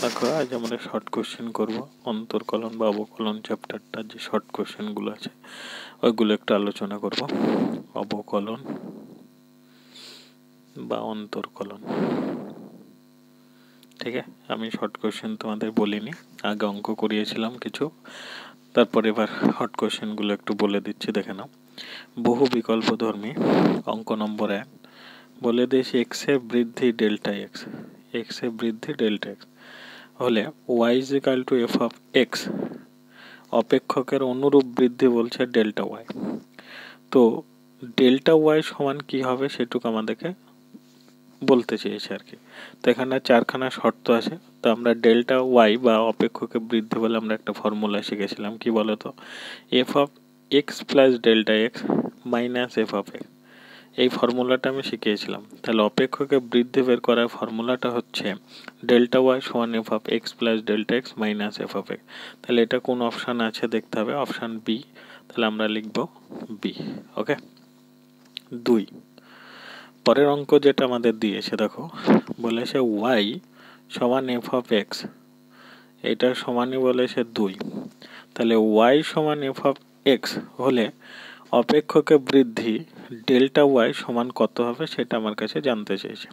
দেখো আজ আমরা শর্ট কোশ্চেন করব অন্তর্কলন বা অবকলন চ্যাপ্টারটার যে শর্ট কোশ্চেনগুলো আছে ওইগুলো একটু আলোচনা করব। অবকলন বা অন্তর্কলন, ঠিক আছে। আমি শর্ট কোশ্চেন তোমাদের বলিনি, আগে অঙ্ক করিয়েছিলাম কিছু, তারপর এবার শর্ট কোশ্চেনগুলো একটু বলে দিচ্ছি, দেখে নাও। বহু বিকল্পধর্মী অঙ্ক নম্বর 1 বলে দিয়েছি এক্সের বৃদ্ধি ডেল্টা এক্স, এক্সের বৃদ্ধি ডেল্টা এক্স হলে y is equal to F of x, অপেক্ষকের অনুরূপ বৃদ্ধি বলছে ডেল্টা ওয়াই। তো ডেল্টা ওয়াই সমান কি হবে সেটুকু আমাদেরকে বলতে চেয়েছে আর কি। তো এখানে চারখানা শর্ত আছে। তো আমরা ডেল্টা ওয়াই বা অপেক্ষকের বৃদ্ধি বলে আমরা একটা ফর্মুলা শিখেছিলাম, কি বলতো, F of x plus delta x minus F of x. এই ফর্মুলাটা আমি শিখিয়েছিলাম। তাহলে অপেক্ষকের বৃদ্ধি বের করার ফর্মুলাটা হচ্ছে ডেল্টা ওয়াই সমান F of x plus delta x minus F of x. তাহলে এটা কোন অপশান আছে দেখতে হবে, অপশান বি। তাহলে আমরা লিখব বি। ওকে, 2 পরের অঙ্ক যেটা আমাদের দিয়েছে, দেখো বলেছে ওয়াই সমান এফ অফ এক্স, এটা সমানই বলেছে 2। তাহলে ওয়াই সমান এফ অফ এক্স হলে অপেক্ষকের বৃদ্ধি ডেল্টা ওয়াই সমান কত হবে সেটা আমার কাছে জানতে চেয়েছে।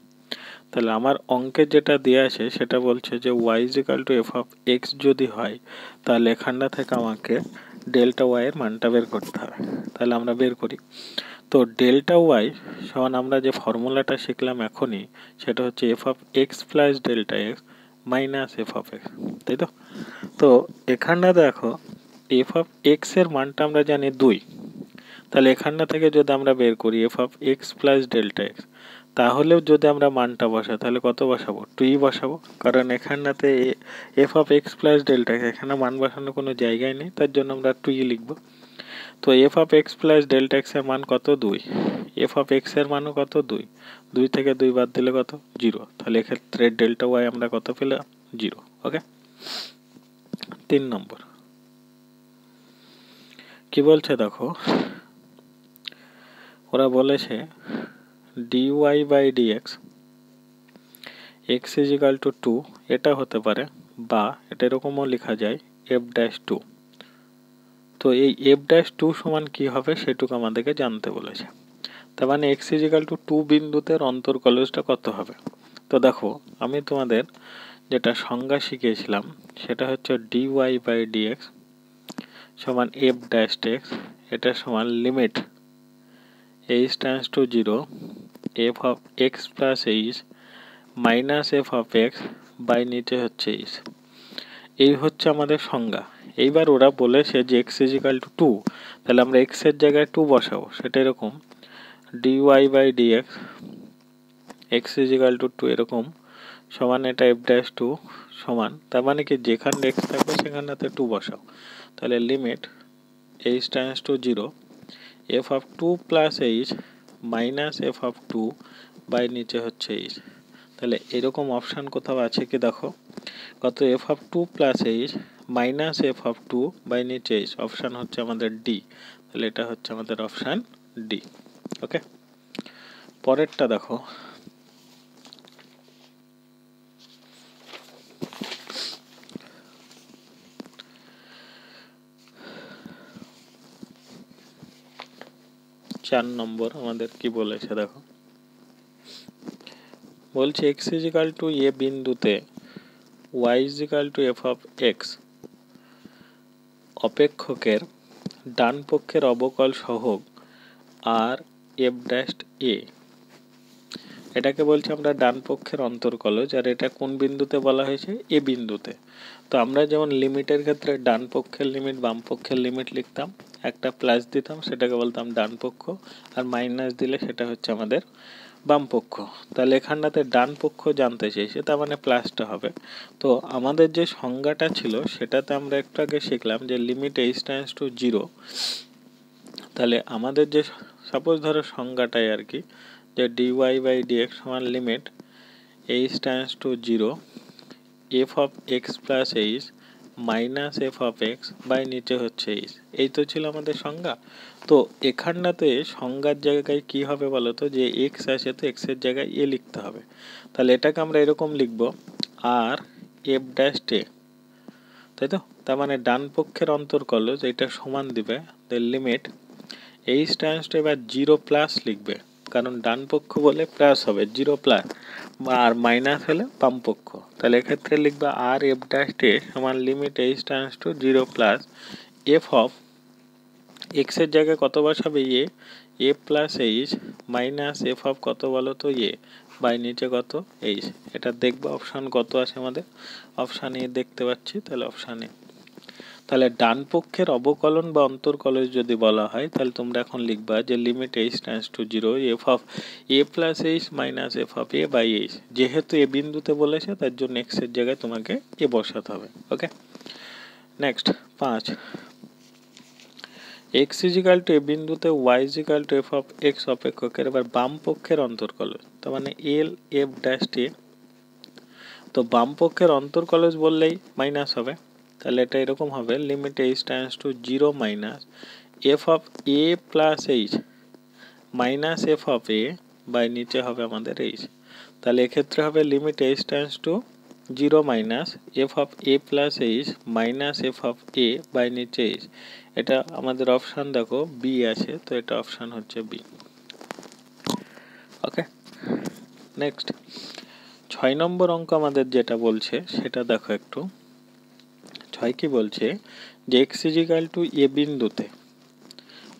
তাহলে আমার অঙ্কে যেটা দেওয়া আছে সেটা বলছে যে y is equal to F of x যদি হয়, তাহলে এখানটা থেকে আমাকে ডেল্টা ওয়াই এর মানটা বের করতে হবে। তাহলে আমরা বের করি। তো ডেল্টা ওয়াই সমান আমরা যে ফর্মুলাটা শিখলাম এখনই, সেটা হচ্ছে F of x plus delta x minus F of x, তাই তো। তো এখানটা দেখো এফ অফ এক্স এর মানটা আমরা জানি 2। তাহলে এখানটা থেকে যদি আমরা বের করি F of x plus delta x, তাহলেও যদি আমরা মানটা বসাই তাহলে কত বসাবো, 2 বসাবো। কারণ এখানটাতে F of x plus delta x, এখানে মান বসানোর কোনো জায়গায় নেই, তার জন্য আমরা 2 লিখব। তো F of x plus delta x এর মান কত, 2। এফ অফ এক্স এর মানও কত, 2। 2 থেকে 2 বাদ দিলে কত, 0। তাহলে এক্ষেত্রে ডেল্টা ওয়াই আমরা কত পেলাম, 0। ওকে, 3 নম্বর কি বলছে দেখো, ওরা বলেছে dy by dx x is equal to 2, এটা হতে পারে, বা এটা এরকমও লেখা যায় f ড্যাশ 2। তো এই f ড্যাশ 2 সমান কি হবে সেটুকু আমাদেরকে জানতে বলেছে। তার মানে x ইজ ইকাল টু 2 বিন্দুতে অন্তর্কলজটা কত হবে। তো দেখো আমি তোমাদের যেটা সংজ্ঞা শিখিয়েছিলাম সেটা হচ্ছে dy বাই dx সমান f ড্যাশ x, এটা সমান limit h tends to 0 f of x plus h minus F of x by নিচে হচ্ছে h। এই হচ্ছে আমাদের সংজ্ঞা। এইবার ওরা বলেছে যে x ইজ ইকাল টু 2, তাহলে আমরা x এর জায়গায় 2 বসাবো। সেটা এরকম dy by dx x is equal to 2 এরকম সমান এটা f ড্যাশ 2 সমান, তার মানে কি যেখানে x থাকবে সেখানটাতে 2 বসাও। তাহলে limit h tends to 0 f of 2 plus h minus F of 2 by নিচে হচ্ছে h। তাহলে এরকম অপশান কোথাও আছে কি দেখো, কত f of 2 plus h minus F of 2 by নিচে h, অপশান হচ্ছে আমাদের ডি। তাহলে এটা হচ্ছে আমাদের অপশান ডি। ওকে, পরেরটা দেখো, চার নম্বর আমাদের কি বলেছে দেখো, বলছে এক্স ইজ ইকাল টু এ বিন্দুতে Y is equal to F of x অপেক্ষকের ডান পক্ষের অবকল সহগ আর এফ ড্যাশ এ, এটাকে বলছি আমরা ডান পক্ষের অন্তর্কলজ, আর এটা কোন বিন্দুতে বলা হয়েছে, এ বিন্দুতে। তো আমরা যেমন লিমিটের ক্ষেত্রে ডান পক্ষের লিমিট বাম পক্ষের লিমিট লিখতাম, একটা প্লাস দিতাম সেটাকে বলতাম ডান পক্ষ, আর মাইনাস দিলে সেটা হচ্ছে আমাদের বাম পক্ষ। তাহলে এখানটাতে ডান পক্ষ জানতে চেয়েছে, তার মানে প্লাসটা হবে। তো আমাদের যে সংজ্ঞাটা ছিল সেটাতে আমরা একটু আগে শিখলাম যে লিমিট h টেন্ডস টু 0। তাহলে আমাদের যে সাপোজ ধরো সংজ্ঞাটাই আর কি, যে dy বাই dx সমান limit h tends to 0 f of x plus h minus F of x by নিচে হচ্ছে h। এই তো ছিল আমাদের সংজ্ঞা। তো এখানটাতে সংজ্ঞার জায়গায় কি হবে বলো তো, যে x আছে তো x এর জায়গায় a লিখতে হবে। তাহলে এটাকে আমরা এরকম লিখব, আর এফ ড্যাশ এ, তাই তো? তার মানে ডান পক্ষের অন্তর্কলজ এটা সমান দিবে লিমিট এইচ টেন্ডস টু, এবার 0 প্লাস লিখবে, কারণ ডান পক্ষ বলে প্লাস হবে, 0 প্লাস, আর মাইনাস হলে বাম পক্ষ। তাহলে এক্ষেত্রে লিখবে আর এফ ড্যাশ এ সমান limit H tends to 0 plus F of X এর জায়গায় কত বসাবে A plus H minus F of কত বলো তো বাই নিচে কত এইচ। এটা দেখবো অপশান কত আছে আমাদের, অপশান এ দেখতে পাচ্ছি, তাহলে অপশান এ। তাহলে ডান পক্ষের অবকলন বা অন্তর্কলজ যদি বলা হয় তাহলে তোমরা এখন লিখবা যে limit H tends to 0 f of a plus H minus F of a by h. যেহেতু এ বিন্দুতে বলেছে তার জন্য এক্স এর জায়গায় তোমাকে এ বসাতে হবে। Okay, next 5, x equal to এ বিন্দুতে Y equal to F of x অপেক্ষকের এবার বাম পক্ষের অন্তর্কলজ, তার মানে এল এফ ড্যাশ এ। তো বাম পক্ষের অন্তর্কলজ বললেই মাইনাস হবে, তাহলে এটা এরকম হবে limit H tends to 0 minus F of a plus H minus F of a by নিচে হবে আমাদের এইচ। তাহলে এক্ষেত্রে হবে limit H tends to 0 minus F of a plus H minus F of a by নিচে h. এটা আমাদের option দেখো বি আছে, তো এটা অপশান হচ্ছে বি। ওকে, নেক্সট 6 নম্বর অঙ্ক আমাদের যেটা বলছে সেটা দেখো একটু। 6 কি বলছে যে এক্স ইজিক্যাল টু এ বিন্দুতে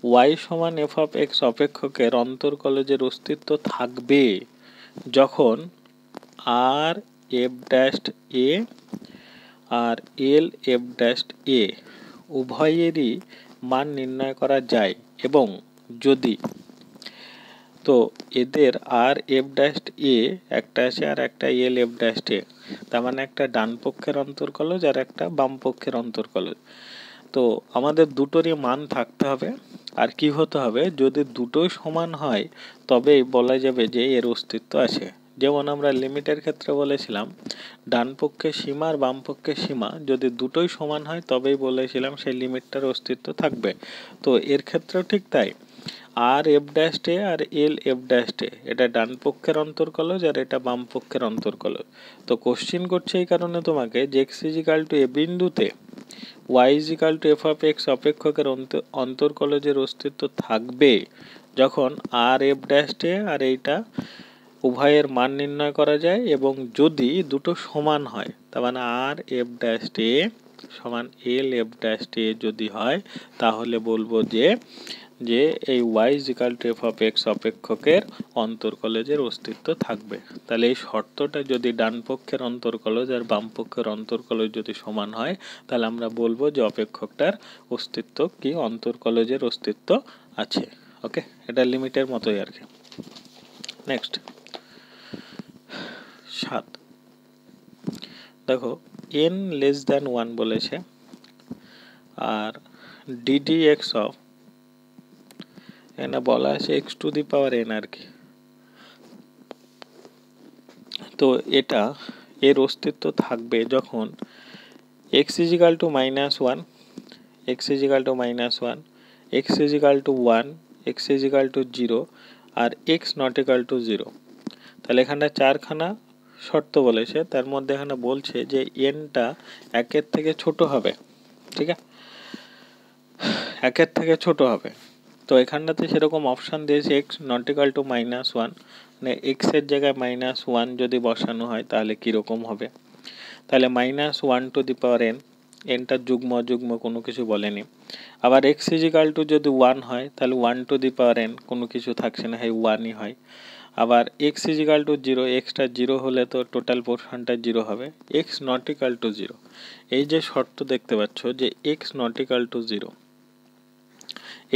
ওয়াই সমান এফ অফ এক্স অপেক্ষকের অন্তর্কলজের অস্তিত্ব থাকবে যখন আর এফ ড্যাশ এ আর এল এফ ড্যাশ এ উভয়েরই মান নির্ণয় করা যায়, এবং যদি, তো এদের আর এফ ড্যাশ এ একটা আছে আর একটা এল এফ ড্যাশ এ, তার মানে একটা ডান পক্ষের অন্তর্কলজ আর একটা বাম পক্ষের অন্তর্কলজ। তো আমাদের দুটোরই মান থাকতে হবে, আর কি হতে হবে, যদি দুটোই সমান হয় তবেই বলা যাবে যে এর অস্তিত্ব আছে। যেমন আমরা লিমিটের ক্ষেত্রে বলেছিলাম ডান পক্ষের সীমা আর বাম পক্ষের সীমা যদি দুটোই সমান হয় তবেই বলেছিলাম সেই লিমিটটার অস্তিত্ব থাকবে। তো এর ক্ষেত্রেও ঠিক তাই, আর এফ ড্যাশ এ আর এল এফ ড্যাশ এ এটা ডান পক্ষের অন্তর্কলজ আর এটা বাম পক্ষের অন্তর্কলজ। তো কোশ্চিন করছে এই কারণে তোমাকে যে এক্স ইজিক্যাল টু এ বিন্দুতে Y equal to F of x অপেক্ষকের অন্তর্কলজের অস্তিত্ব থাকবে যখন আর এফ ড্যাশ এ আর এইটা উভয়ের মান নির্ণয় করা যায়, এবং যদি দুটো সমান হয়, তার মানে আর এফ ড্যাশ এ সমান এল এফ ড্যাশ এ যদি হয় তাহলে বলবো যে এই Y equal to F of x অপেক্ষকের অন্তর্কলজের অস্তিত্ব থাকবে। তাহলে এই শর্তটা যদি ডান পক্ষের অন্তর্কলজ আর বাম পক্ষের অন্তর্কলজ যদি সমান হয় তাহলে আমরা বলবো যে অপেক্ষকটার অস্তিত্ব কি, অন্তর্কলজের অস্তিত্ব আছে। ওকে, এটা লিমিটের মতোই আর কি। নেক্সট 7, দেখো n লেস দ্যান 1 বলেছে আর ডিডি এক্স অফ এখানে বলা আছে X to the power N আর কি। তো এটা এর অস্তিত্ব থাকবে যখন X equal to minus 1, X equal to minus 1, X equal to 1, X equal to 0 আর এক্স নট ইকাল টু 0। তাহলে এখানে 4খানা শর্ত বলেছে, তার মধ্যে এখানে বলছে যে এনটা 1-এর থেকে ছোট হবে, ঠিক আছে, 1-এর থেকে ছোট হবে। তো এখানটাতে সেরকম অপশান দিয়েছে x not equal two minus 1, মানে এক্স এর জায়গায় মাইনাস 1 যদি বসানো হয় তাহলে কীরকম হবে। তাহলে minus 1 to the power N, এনটার যুগ্ম অযুগ্ম কোনো কিছু বলেনি। আবার এক্স ইজিক্যাল টু যদি 1 হয় তাহলে 1 টু দি পাওয়ার এন কোনো কিছু থাকছে না, 1ই হয়। আবার এক্স ইজিক্যাল টু 0, এক্সটা 0 হলে তো টোটাল পোর্শনটা 0 হবে। এক্স নট ইকাল টু 0, এই যে শর্ত দেখতে পাচ্ছ যে এক্স নট ইকাল টু 0,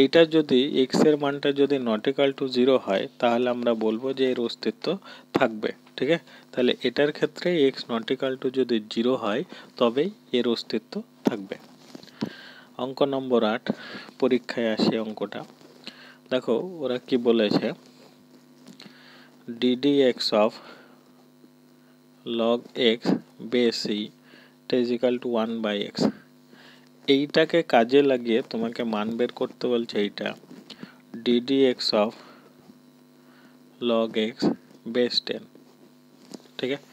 এইটা যদি এক্স এর মানটা যদি নট ইকাল টু 0 হয় তাহলে আমরা বলবো যে এর অস্তিত্ব থাকবে, ঠিক আছে। তাহলে এটার ক্ষেত্রে এক্স নট ইকাল টু যদি 0 হয় তবেই এর অস্তিত্ব থাকবে। অঙ্ক নম্বর 8 পরীক্ষায় আসে অঙ্কটা, দেখো ওরা কি বলেছে DD x of log x base E is equal two 1/x। এইটাকে কাজে লাগিয়ে তোমাকে মান বের করতে বলছে এইটা DD x of log x base 10, ঠিক আছে।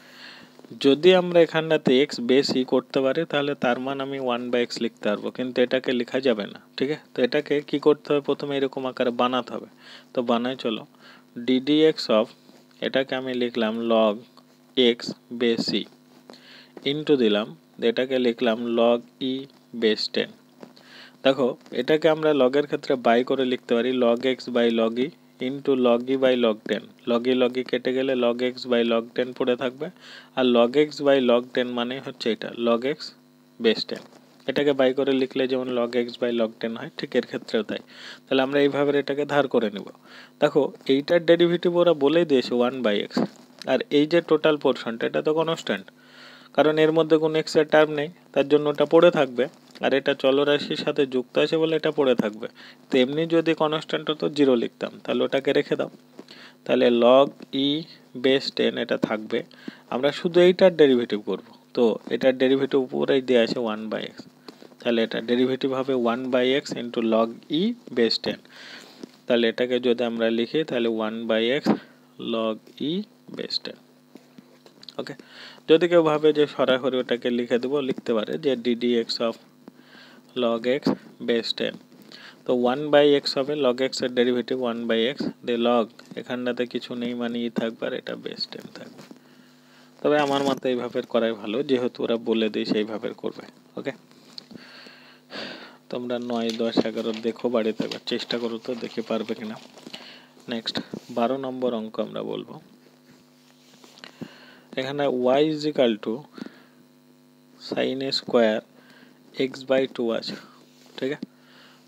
যদি আমরা এখানটাতে এক্স বেশি করতে পারি তাহলে তার মান আমি 1/x লিখতে পারবো, কিন্তু এটাকে লেখা যাবে না। ঠিক আছে, তো এটাকে কি করতে হবে, প্রথমে এরকম আকারে বানাতে হবে। তো বানাই চলো, ddx অফ, এটাকে আমি লিখলাম log x বেস ই ইন্টু দিলাম, এটাকে লিখলাম log e বেস 10। দেখো এটাকে আমরা লগের ক্ষেত্রে বাই করে লিখতে পারি log x by log e into log e by log 10। log e কেটে গেলে log x বাই log 10 পড়ে থাকবে, আর log x বাই log 10 মানে হচ্ছে এটা log x বেস 10। এটাকে বাই করে লিখলে যেমন log x বাই log 10 হয়, ঠিক এর ক্ষেত্রেও তাই। তাহলে আমরা এইভাবে এটাকে ধার করে নিব। দেখো এইটার ডেরিভেটিভ ওরা বলেই দিয়েছে 1/x, আর এই যে টোটাল পোর্শনটা এটা তো কনস্ট্যান্ট, কারণ এর মধ্যে কোনো এক্স এর টার্ম নেই, তার জন্য ওটা পড়ে থাকবে। আর এটা চলরাশির সাথে যুক্ত আছে বলে এটা পড়ে থাকবে। তো এমনি যদি কনস্ট্যান্ট হতো 0 লিখতাম, তাহলে ওটাকে রেখে দাও। তাহলে log e বেস 10 এটা থাকবে। আমরা শুধু এইটার ডেরিভেটিভ করব, তো এটার ডেরিভেটিভ উপরেই দেওয়া আছে 1/x। তাহলে এটা ডেরিভেটিভ হবে 1/x into log e base 10। তাহলে এটাকে যদি আমরা লিখি তাহলে 1/x log e বেস 10। ওকে, যদি কেউ ভাবে যে সরাসরি ওটাকে লিখে দেবো, লিখতে পারে যে ddx of log x base 10। তো 1/x হবে, log x এর ডেরিভেটিভ 1/x, দিয়ে log এখানটাতে কিছু নেই মানে ই থাকবে, আর এটা বেস 10 থাকবে। তবে আমার মতে এইভাবে করাই ভালো, যেহেতু ওরা বলে দেয় সেইভাবে করবে। ওকে, তোমরা 9, 10, 11 দেখো বাড়িতে, একবার চেষ্টা করো তো দেখে পারবে কিনা। নেক্সট 12 নম্বর অঙ্ক আমরা বলবো। এখানে y is equal to sine square x by 2 আছে। ঠিক আছে,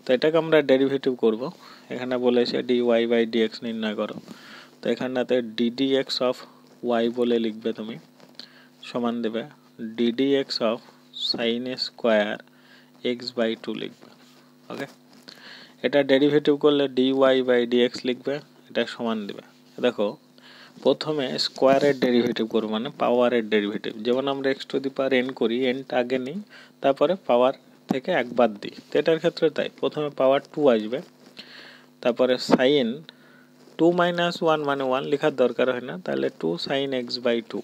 তো এটাকে আমরা ডেরিভেটিভ করব। এখানে বলেছে dy বাই dx নির্ণয় করো। তো এখানটাতে ddx অফ y বলে লিখবে তুমি, সমান দেবে ddx of sine square x by 2 লিখবে। ওকে, এটা ডেরিভেটিভ করলে dy বাই dx লিখবে, এটা সমান দেবে। দেখো প্রথমে স্কোয়ারের ডেরিভেটিভ করব, মানে পাওয়ারের ডেরিভেটিভ। যেমন আমরা x two the power n করি, nটা আগে নিই, তারপরে পাওয়ার থেকে একবার দিই। তো এটার ক্ষেত্রে তাই, প্রথমে পাওয়ার 2 আসবে, তারপরে সাইন 2 মাইনাস 1 মানে 1 লেখার দরকার হয় না, তাহলে 2 সাইন x বাই 2।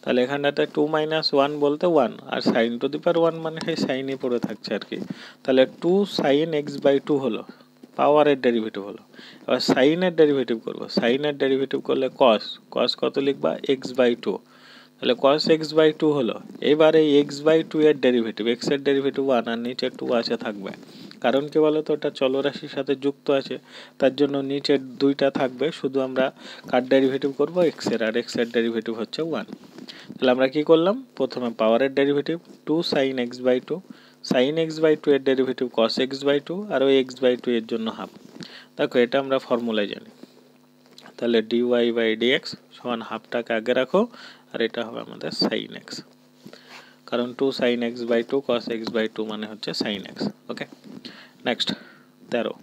তাহলে এখানটাতে 2 মাইনাস 1 বলতে 1, আর সাইন টু দি পাওয়ার 1 মানে সেই সাইনই পড়ে থাকছে আর কি। তাহলে 2 সাইন x বাই 2 হলো, পাওয়ারের ডেরিভেটিভ হলো। এবার সাইনের ডেরিভেটিভ করব, সাইনের ডেরিভেটিভ করলে কস, কস কত লিখবা x বাই 2, তাহলে cos x বাই 2 হলো। এবার এই x বাই 2 এর ডেরিভেটিভ, x এর ডেরিভেটিভ 1 আর নিচে 2 আছে থাকবে, কারণ কি বলো তো ওটা চলরাশির সাথে যুক্ত আছে, তার জন্য নিচে 2টা থাকবে। শুধু আমরা কার ডেরিভেটিভ করব, x এর, আর x এর ডেরিভেটিভ হচ্ছে 1। তাহলে আমরা কি করলাম, প্রথমে পাওয়ারের derivative 2 sine x by 2, sine x by 2 এর ডেরিভেটিভ cos x বাই 2, আর ওই x বাই 2 এর জন্য হাফ। দেখো এটা আমরা ফর্মুলায় জানি। তাহলে dy বাই dx সমান হাফটাকে আগে রাখো, আর এটা হবে আমাদের সাইন x, কারণ 2 sine x by 2 cos x by 2 মানে হচ্ছে sine x। Okay, next 13,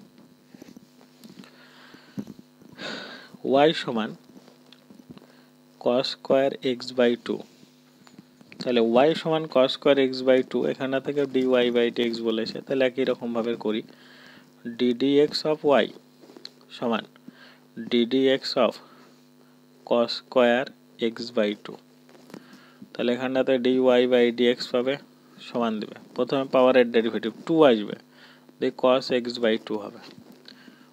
y সমান cos স্কোয়ার x বাই 2। তাহলে y সমান cos স্কোয়ার x বাই 2, এখানে থেকে dy বাই dx বলেছে, তাহলে একই রকম ভাবে করি, ddx অফ y সমান ddx of cos square x by 2। তাহলে এখানটাতে dy বাই dx পাবে, সমান দেবে, প্রথমে পাওয়ারের ডেরিভেটিভ 2 আসবে, দিয়ে cos x বাই 2 হবে।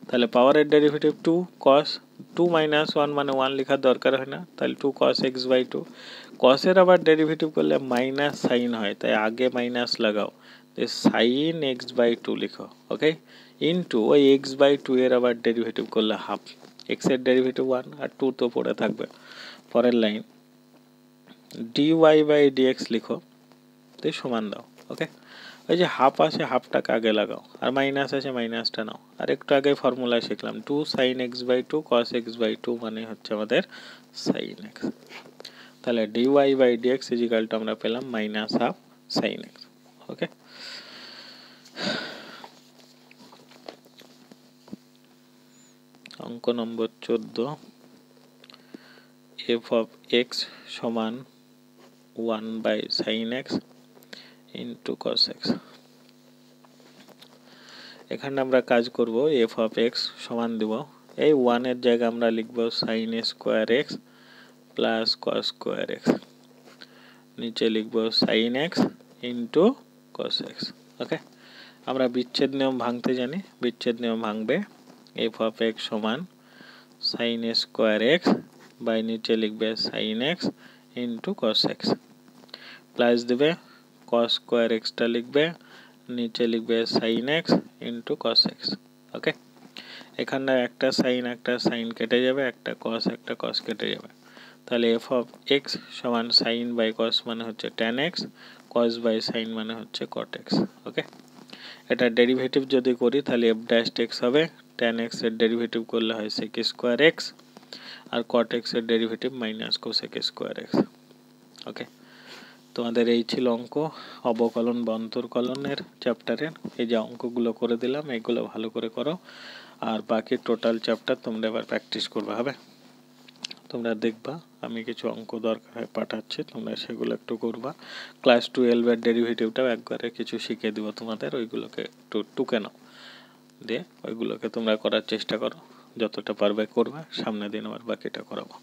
তাহলে পাওয়ারের ডেরিভেটিভ 2 cos 2 মাইনাস 1 মানে 1 লেখার দরকার হয় না, তাহলে 2 cos x বাই 2। কসের আবার ডেরিভেটিভ করলে মাইনাস সাইন হয়, তাই আগে মাইনাস লাগাও, সাইন x বাই 2 লিখো। ওকে, ইন্টু ওই x বাই 2 এর আবার ডেরিভেটিভ করলে হাফ, x এর ডেরিভেটিভ 1 আর 2 তো পড়ে থাকবে। পরের লাইন dy বাই dx লিখো, তো সমান দাও। ওকে, ওই যে হাফ আছে হাফটাকে আগে লাগাও, আর মাইনাস আছে মাইনাসটা নাও। আর একটু আগে ফর্মুলা শিখলাম 2 sine x by 2 cos x by 2 মানে হচ্ছে আমাদের সাইন x। তাহলে dy by dx is equal to আমরা পেলাম মাইনাস হাফ সাইন x। ওকে, অঙ্ক নম্বর 14, f of x সমান 1 by sine x into cos x। এখানে আমরা কাজ করব, f of x সমান দিব, এই 1 এর জায়গায় আমরা লিখব sine square x plus cos square x। নিচে লিখব sine x into cos x. Okay, আমরা বিচ্ছেদ নিয়ম ভাঙতে জানি, বিচ্ছেদ নিয়ম ভাঙবে এফ অফ এক্স সমান সাইন স্কোয়ার এক্স বাই নিচে লিখবে sine x into cos x, plus দেবে কস স্কোয়ার এক্সটা লিখবে, নিচে লিখবে sine x into cos x. Okay, এখানে একটা সাইন কেটে যাবে, একটা কস কেটে যাবে, তাহলে এফ অফ এক্স সমান সাইন বাই কস মানে হচ্ছে tan x, cos by sine মানে হচ্ছে কট এক্স। ওকে, এটা ডেরিভেটিভ যদি করি তাহলে এফ ড্যাশ এক্স হবে, ট্যান এক্স এর ডেরিভেটিভ করলে হয় সেক স্কোয়ার এক্স, আর কট এক্স এর derivative minus cosec square x. Okay, তোমাদের এই ছিল অঙ্ক অবকলন বা অন্তর্কলনের চ্যাপ্টারের। এই যে অঙ্কগুলো করে দিলাম এইগুলো ভালো করে করো, আর বাকি টোটাল চ্যাপ্টার তোমরা এবার প্র্যাকটিস করবে। হবে, তোমরা দেখবা আমি কিছু অঙ্ক দরকার হয় পাঠাচ্ছি, তোমরা সেগুলো একটু করবা। ক্লাস 12-এর ডেরিভেটিভটাও একবারে কিছু শিখিয়ে দিব তোমাদের, ওইগুলোকে একটু টুকে নাও, দিয়ে ওইগুলোকে তোমরা করার চেষ্টা করো, যতটা পারবে করবে, সামনের দিন আবার বাকিটা করাবো।